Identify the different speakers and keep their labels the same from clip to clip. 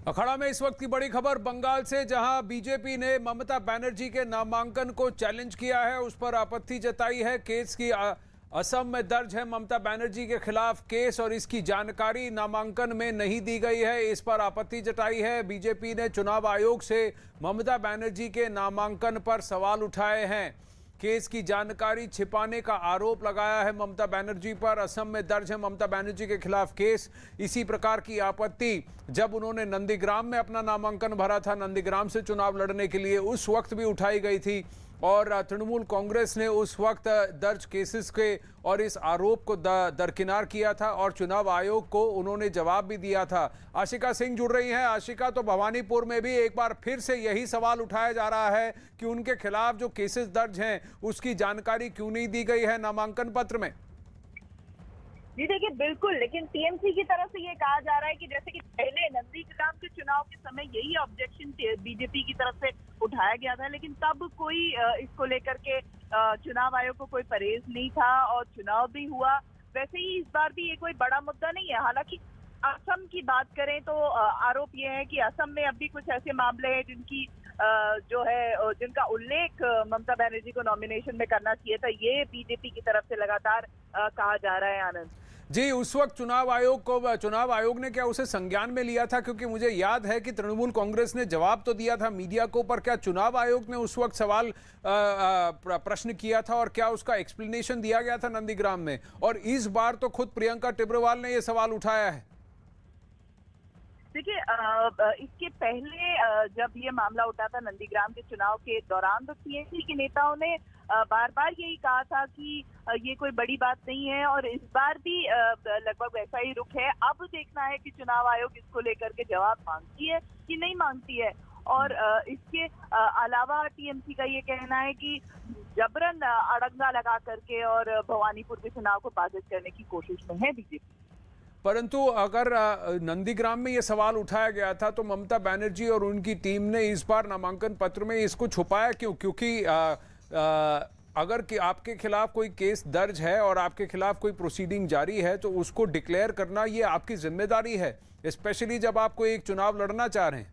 Speaker 1: अखाड़ा में इस वक्त की बड़ी खबर बंगाल से, जहां बीजेपी ने ममता बनर्जी के नामांकन को चैलेंज किया है, उस पर आपत्ति जताई है। केस की असम में दर्ज है ममता बनर्जी के खिलाफ केस और इसकी जानकारी नामांकन में नहीं दी गई है, इस पर आपत्ति जताई है। बीजेपी ने चुनाव आयोग से ममता बनर्जी के नामांकन पर सवाल उठाए हैं। केस की जानकारी छिपाने का आरोप लगाया है ममता बनर्जी पर। असम में दर्ज है ममता बनर्जी के खिलाफ केस। इसी प्रकार की आपत्ति जब उन्होंने नंदीग्राम में अपना नामांकन भरा था, नंदीग्राम से चुनाव लड़ने के लिए, उस वक्त भी उठाई गई थी और तृणमूल कांग्रेस ने उस वक्त दर्ज केसेस के और इस आरोप को दरकिनार किया था और चुनाव आयोग को उन्होंने जवाब भी दिया था। आशिका सिंह जुड़ रही हैं। आशिका, तो भवानीपुर में भी एक बार फिर से यही सवाल उठाया जा रहा है कि उनके खिलाफ जो केसेस दर्ज हैं उसकी जानकारी क्यों नहीं दी गई है नामांकन पत्र में।
Speaker 2: जी देखिए, बिल्कुल, लेकिन टीएमसी की तरफ से ये कहा जा रहा है कि जैसे कि पहले नंदीग्राम के चुनाव के समय यही ऑब्जेक्शन बीजेपी की तरफ से उठाया गया था, लेकिन तब कोई इसको लेकर के चुनाव आयोग को कोई परहेज नहीं था और चुनाव भी हुआ। वैसे ही इस बार भी ये कोई बड़ा मुद्दा नहीं है। हालांकि असम की बात करें तो आरोप ये है कि असम में अब भी कुछ ऐसे मामले हैं जिनकी जिनका उल्लेख ममता बनर्जी को नॉमिनेशन में करना चाहिए था। ये बीजेपी की तरफ से लगातार कहा जा रहा है। आनंद
Speaker 1: जी, उस वक्त चुनाव आयोग ने क्या उसे संज्ञान में लिया था? क्योंकि मुझे याद है कि तृणमूल कांग्रेस ने जवाब तो दिया था मीडिया को, पर क्या चुनाव आयोग ने उस वक्त सवाल प्रश्न किया था और क्या उसका एक्सप्लेनेशन दिया गया था नंदीग्राम में? और इस बार तो खुद प्रियंका टिब्रेवाल ने यह सवाल उठाया है।
Speaker 2: देखिए, इसके पहले जब ये मामला उठा था नंदीग्राम के चुनाव के दौरान, तो टीएमसी के नेताओं ने बार बार यही कहा था कि ये कोई बड़ी बात नहीं है और इस बार भी लगभग वैसा ही रुख है। अब देखना है कि चुनाव आयोग इसको लेकर के जवाब मांगती है कि नहीं मांगती है। और इसके अलावा टीएमसी का ये कहना है कि जबरन अड़ंगा लगा करके और भवानीपुर के चुनाव को बाधित करने की कोशिश में है बीजेपी।
Speaker 1: परंतु अगर नंदीग्राम में ये सवाल उठाया गया था तो ममता बनर्जी और उनकी टीम ने इस बार नामांकन पत्र में इसको छुपाया क्यों? क्योंकि अगर कि आपके खिलाफ कोई केस दर्ज है और आपके खिलाफ कोई प्रोसीडिंग जारी है तो उसको डिक्लेयर करना ये आपकी जिम्मेदारी है, स्पेशली जब आप कोई एक चुनाव लड़ना चाह रहे हैं।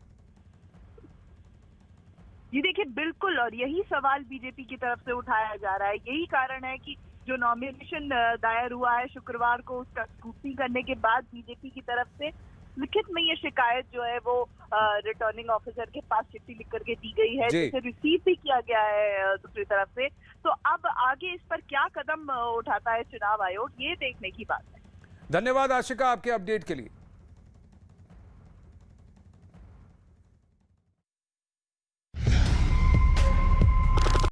Speaker 2: जी देखिए, बिल्कुल, और यही सवाल बीजेपी की तरफ से उठाया जा रहा है। यही कारण है कि जो नॉमिनेशन दायर हुआ है शुक्रवार को, उसका स्क्रूटनी करने के बाद बीजेपी की तरफ से लिखित में ये शिकायत जो है वो रिटर्निंग ऑफिसर के पास चिट्ठी लिख करके दी गई है, जिसे रिसीव भी किया गया है दूसरी तरफ से। तो अब आगे इस पर क्या कदम उठाता है चुनाव आयोग, ये देखने की बात है।
Speaker 1: धन्यवाद आशिका आपके अपडेट के लिए।